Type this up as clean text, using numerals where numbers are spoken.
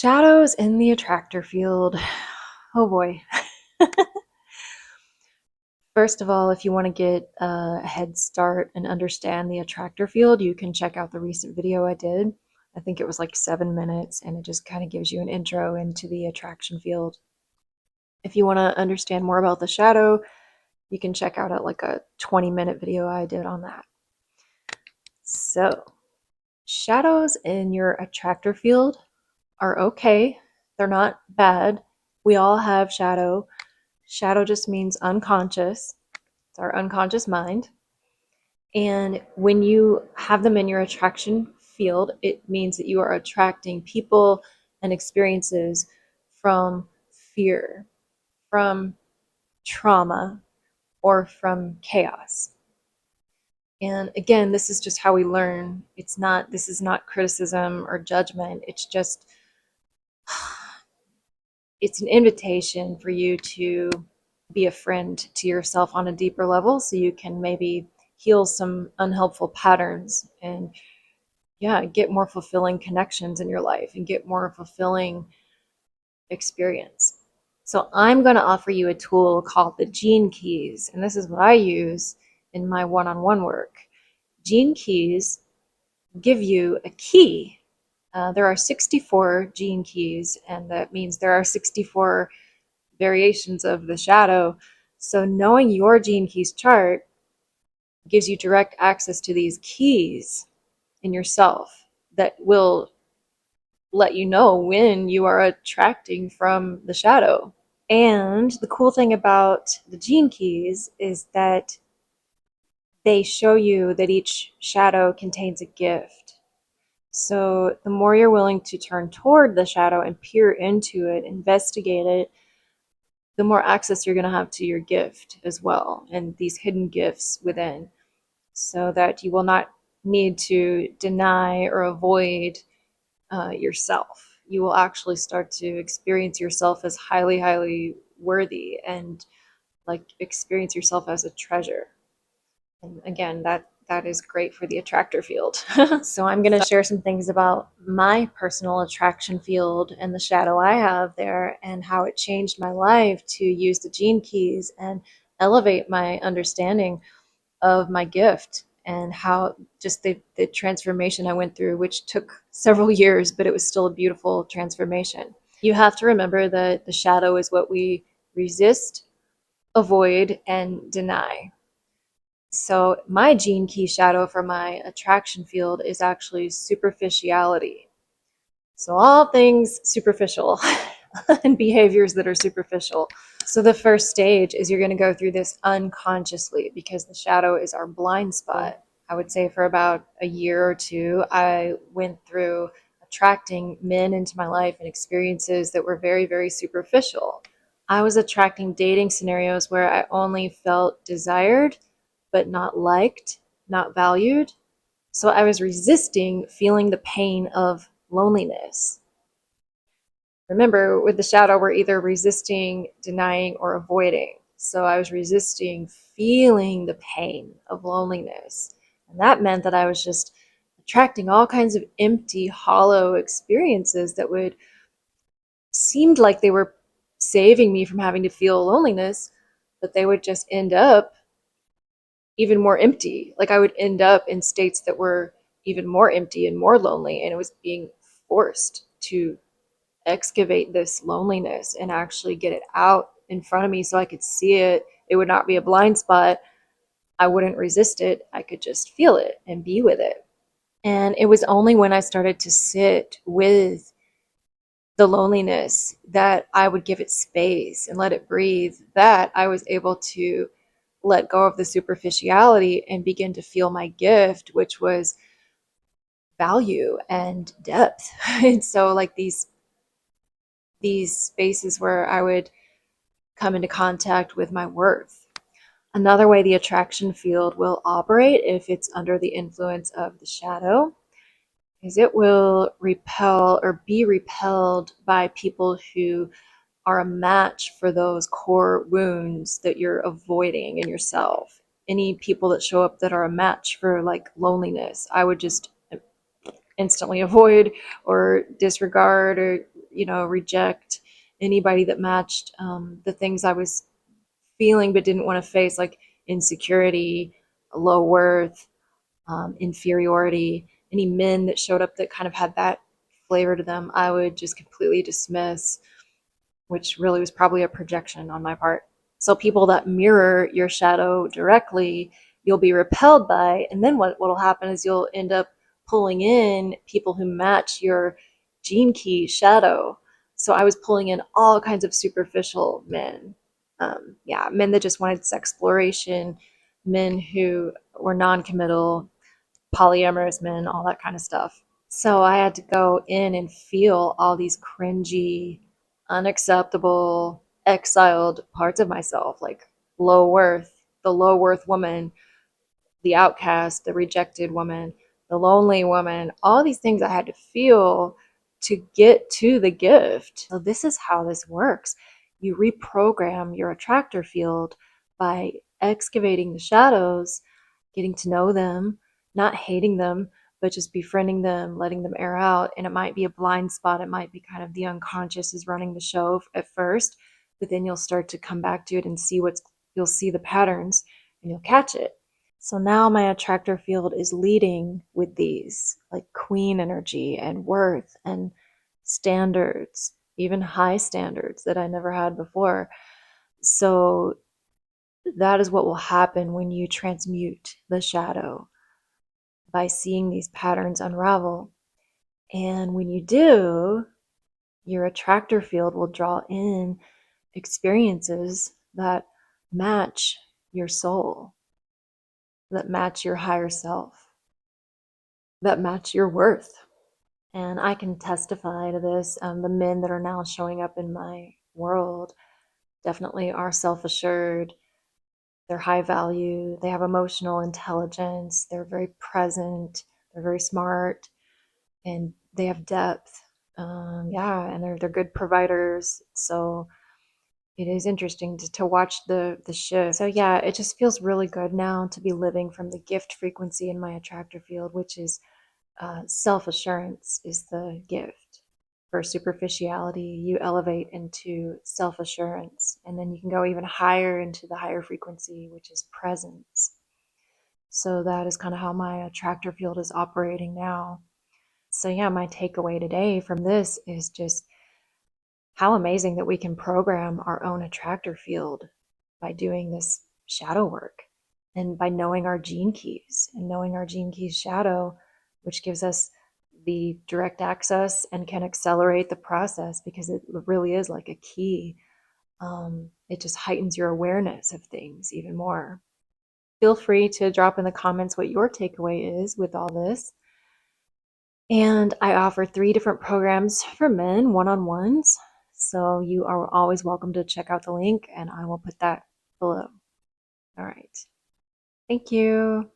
Shadows in the attractor field. Oh boy. First of all, if you want to get a head start and understand the attractor field, you can check out the recent video I did. I think it was like 7 minutes, and it just kind of gives you an intro into the attraction field. If you want to understand more about the shadow, you can check out like a 20-minute video I did on that. So, shadows in your attractor field are okay. They're not bad. We all have shadow. Shadow just means unconscious. It's our unconscious mind. And when you have them in your attraction field, it means that you are attracting people and experiences from fear, from trauma, or from chaos. And again, this is just how we learn. This is not criticism or judgment. It's an invitation for you to be a friend to yourself on a deeper level so you can maybe heal some unhelpful patterns and get more fulfilling connections in your life and get more fulfilling experience. So I'm going to offer you a tool called the Gene Keys, and this is what I use in my one-on-one work. Gene Keys give you a key. There are 64 gene keys, and that means there are 64 variations of the shadow. So knowing your gene keys chart gives you direct access to these keys in yourself that will let you know when you are attracting from the shadow. And the cool thing about the gene keys is that they show you that each shadow contains a gift. So the more you're willing to turn toward the shadow and peer into it, investigate it, the more access you're going to have to your gift as well, and these hidden gifts within, so that you will not need to deny or avoid yourself. You will actually start to experience yourself as highly, highly worthy, and like experience yourself as a treasure. And again, that is great for the attractor field. So I'm going to share some things about my personal attraction field and the shadow I have there, and how it changed my life to use the gene keys and elevate my understanding of my gift, and how just the transformation I went through, which took several years, but it was still a beautiful transformation. You have to remember that the shadow is what we resist, avoid, and deny. So my gene key shadow for my attraction field is actually superficiality. So all things superficial and behaviors that are superficial. So the first stage is you're going to go through this unconsciously, because the shadow is our blind spot. I would say for about a year or two, I went through attracting men into my life and experiences that were very, very superficial. I was attracting dating scenarios where I only felt desired, but not liked, not valued. So I was resisting feeling the pain of loneliness. Remember, with the shadow, we're either resisting, denying, or avoiding. So I was resisting feeling the pain of loneliness. And that meant that I was just attracting all kinds of empty, hollow experiences that would seemed like they were saving me from having to feel loneliness, but they would just end up even more empty. Like I would end up in states that were even more empty and more lonely, and it was being forced to excavate this loneliness and actually get it out in front of me so I could see it. It would not be a blind spot. I wouldn't resist it. I could just feel it and be with it. And it was only when I started to sit with the loneliness, that I would give it space and let it breathe, that I was able to let go of the superficiality and begin to feel my gift, which was value and depth. And so like these spaces where I would come into contact with my worth. Another way the attraction field will operate if it's under the influence of the shadow is it will repel or be repelled by people who are a match for those core wounds that you're avoiding in yourself. Any people that show up that are a match for like loneliness, I would just instantly avoid or disregard or, reject anybody that matched the things I was feeling but didn't want to face, like insecurity, low worth, inferiority. Any men that showed up that kind of had that flavor to them, I would just completely dismiss, which really was probably a projection on my part. So people that mirror your shadow directly, you'll be repelled by, and then what'll happen is you'll end up pulling in people who match your gene key shadow. So I was pulling in all kinds of superficial men. Yeah, men that just wanted exploration, men who were non-committal, polyamorous men, all that kind of stuff. So I had to go in and feel all these cringy, unacceptable, exiled parts of myself, like low worth, the low worth woman, the outcast, the rejected woman, the lonely woman, all these things I had to feel to get to the gift. So this is how this works. You reprogram your attractor field by excavating the shadows, getting to know them, not hating them, but just befriending them, letting them air out. And it might be a blind spot. It might be kind of the unconscious is running the show at first, but then you'll start to come back to it and you'll see the patterns and you'll catch it. So now my attractor field is leading with these, like queen energy and worth and standards, even high standards that I never had before. So that is what will happen when you transmute the shadow, by seeing these patterns unravel. And when you do, your attractor field will draw in experiences that match your soul, that match your higher self, that match your worth. And I can testify to this. The men that are now showing up in my world definitely are self assured. They're high value. They have emotional intelligence. They're very present. They're very smart, and they have depth. Yeah, and they're good providers. So it is interesting to watch the shift. So yeah, it just feels really good now to be living from the gift frequency in my attractor field, which is self-assurance is the gift. For superficiality, you elevate into self-assurance, and then you can go even higher into the higher frequency, which is presence. So that is kind of how my attractor field is operating now. So yeah, my takeaway today from this is just how amazing that we can program our own attractor field by doing this shadow work, and by knowing our gene keys and knowing our gene keys shadow, which gives us the direct access and can accelerate the process because it really is like a key. It just heightens your awareness of things even more. Feel free to drop in the comments what your takeaway is with all this. And I offer 3 different programs for men, one-on-ones. So you are always welcome to check out the link, and I will put that below. All right. Thank you.